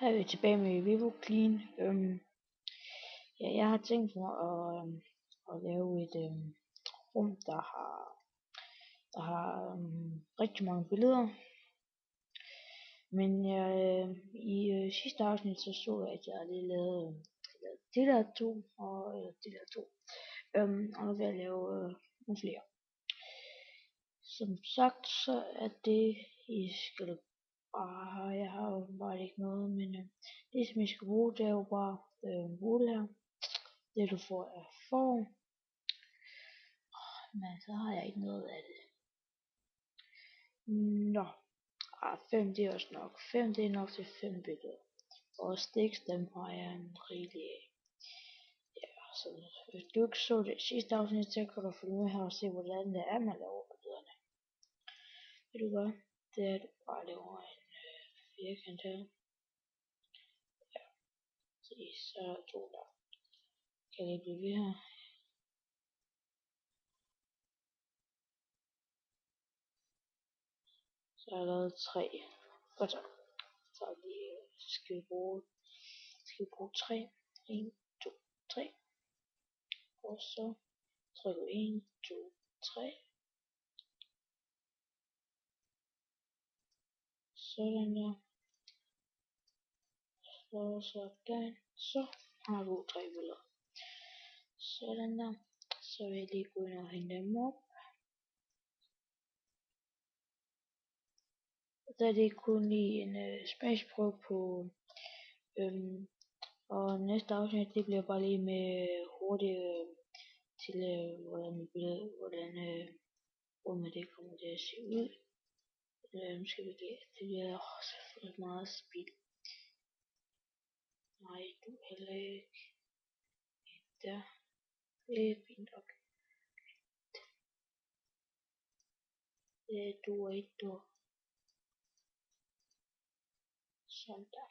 Her er vi tilbage med Vivo Clean. Ja, jeg har tænkt mig at lave et rum, der har rigtig mange billeder. Men i sidste afsnit så jeg, at jeg havde lige lavet det der to og det der to. Og nu vil jeg lave nogle flere. Som sagt, så er det I skal bare, jeg har jo bare ikke noget, men det som I skal bruge, det er jo bare bruge det her. Det du får er form, men så har jeg ikke noget af det. Nå, 5 det er også nok. 5 det er nok til 5 billeder. Og sticks, dem har jeg en rigelig af. Ja, så hvis du ikke så det sidste afsnit, så kan du følge med her og se, hvordan det er, man laver billederne. Ved du hvad? Det er, at du bare laver en firkant her. Ja, så er der to der. Kan det blive ved her? Så har jeg lavet 3. Godt så. Så skal vi bruge 3. 1, 2, 3. Og så trykker vi 1, 2, 3. Sådan der. Og sådan. Så har du 3 billeder. Sådan der. Så vil jeg lige gå ind og hænge dem op. Der er det kun lige en smagsprøve på. Og næste afsnit, det bliver bare lige med hurtigt til hvordan rummet det kommer til at se ud. Skal vi det bliver selvfølgelig meget speed. Nej, du heller ikke. Der. Det er fint nok. Det du ikke du. Sådan der.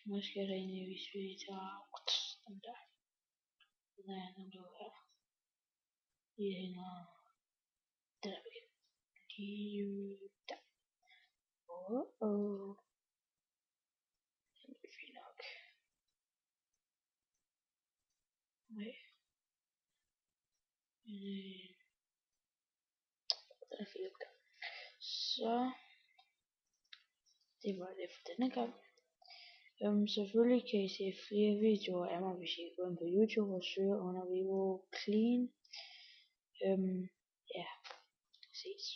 Måske er det egentlig, hvis vi tager den der. Den er den der her. Vi hænger der ved. Der. Den er fint nok. Nej. Den er fint nok. Så det var det for denne gang. Selvfølgelig kan I se flere videoer af mig, hvis I går ind på YouTube og søger under Vivo Clean. Ja, ses.